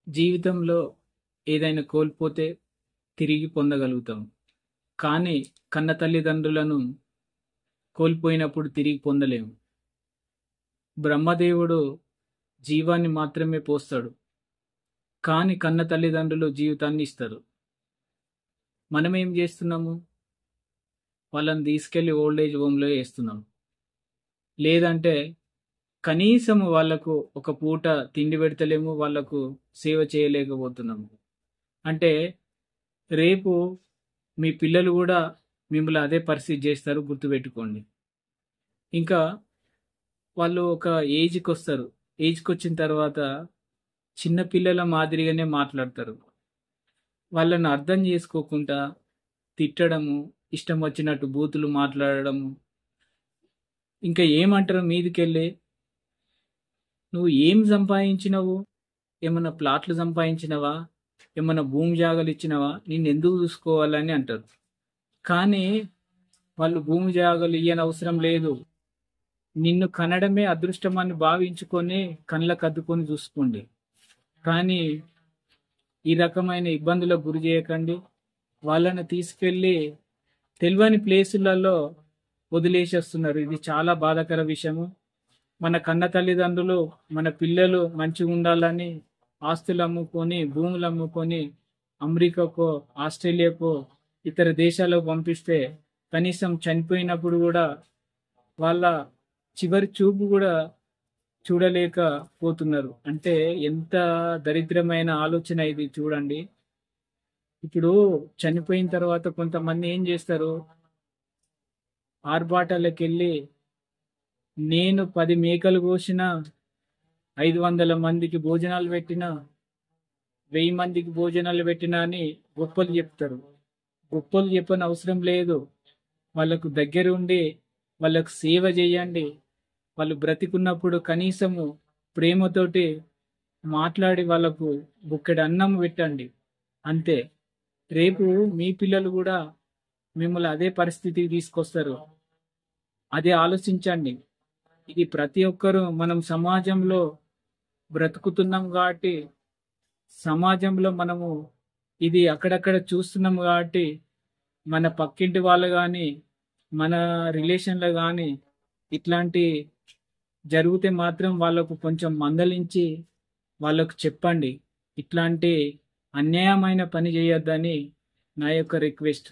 జీవితంలో ఏదైనా కోల్పోతే తిరిగి పొందగలుగుతాం. కానీ కన్న తల్లిదండ్రులను కోల్పోయినప్పుడు తిరిగి పొందలేము. బ్రహ్మదేవుడు జీవాన్ని మాత్రమే పోస్తాడు. కానీ కన్న తల్లిదండ్రులు జీవితాన్ని ఇస్తారు. మనమేం చేస్తున్నాము? వాళ్ళని తీసుకెళ్ళి ఓల్డ్ ఏజ్ హోమ్‌లో ఏస్తున్నాం. లేదంటే కనీసం వాళ్ళకు ఒక పూట తిండి పెడతలేము. వాళ్ళకు సేవ చేయలేకపోతున్నాము. అంటే రేపు మీ పిల్లలు గూడా మిమ్మల్ని అదే పరిస్థితి జేస్తారు, గుర్తుపెట్టుకోండి. ఇంకా వాళ్ళు ఒక ఏజ్‌కొస్తారు. ఏజ్‌కొచ్చిన తర్వాత చిన్న పిల్లల మాదిరిగానే మాట్లాడతారు. వాళ్ళని అర్థం జేసుకోకుండా తిట్టడము, ఇష్టం వచ్చినట్టు బూతులు మాట్లాడడము. ఇంకా ఏమంటారు మీదికెళ్ళి, "నువ్వు ఏం సంపాదించినవు? ఏమన్నా ప్లాట్లు సంపాదించినవా? ఏమన్నా భూమి జాగాలిచ్చినవా? నిన్నెందుకు చూసుకోవాలని" అంటారు. కానీ వాళ్ళు భూమి జాగాలు ఇయ్యనవసరం లేదు. నిన్ను కనడమే అదృష్టమని భావించుకొని కళ్ళకద్దుకొని చూసుకోండి. కానీ ఈ రకమైన ఇబ్బందులకు గురి చేయకండి. వాళ్ళని తీసుకెళ్ళి తెల్వని ప్లేసులలో వదిలేసేస్తున్నారు. ఇది చాలా బాధాకర విషయము. మన కన్న తల్లిదండ్రులు, మన పిల్లలు మంచిగుండాలని ఆస్తులు అమ్ముకొని, భూములు అమ్ముకొని అమెరికాకో, ఆస్ట్రేలియాకో, ఇతర దేశాలకు పంపిస్తే కనీసం చనిపోయినప్పుడు గూడా వాళ్ళ చివరి చూపు గూడా చూడలేకపోతున్నారు. అంటే ఎంత దరిద్రమైన ఆలోచన ఇది చూడండి. ఇప్పుడు చనిపోయిన తర్వాత కొంతమంది ఏం జేస్తారు? ఆర్భాటాలకెళ్ళి నేను 10 మేకలు కోసినా, 500 మందికి భోజనాలు పెట్టినా, 1000 మందికి భోజనాలు పెట్టినా అని గొప్పలు చెప్తారు. గొప్పలు చెప్పనవసరం లేదు. వాళ్ళకు దగ్గరుండి వాళ్ళకు సేవ చేయండి. వాళ్ళు బ్రతికున్నప్పుడు కనీసము ప్రేమతోటి మాట్లాడి వాళ్ళకు బుక్కెడు అన్నం పెట్టండి. అంతే. రేపు మీ పిల్లలు గూడా మిమ్మల్ని అదే పరిస్థితికి తీసుకొస్తారు. అదే ఆలోచించండి. ఇది ప్రతి ఒక్కరూ మనం సమాజంలో బ్రతుకుతున్నాం కాబట్టి, సమాజంలో మనము ఇది అక్కడక్కడ చూస్తున్నాం కాబట్టి, మన పక్కింటి వాళ్ళు గాని, మన రిలేషన్‌లో గాని ఇట్లాంటి జరిగితే మాత్రం వాళ్ళకు కొంచెం మందలించి వాళ్ళకు చెప్పండి. ఇట్లాంటి అన్యాయమైన పని చేయొద్దని నా యొక్క రిక్వెస్ట్.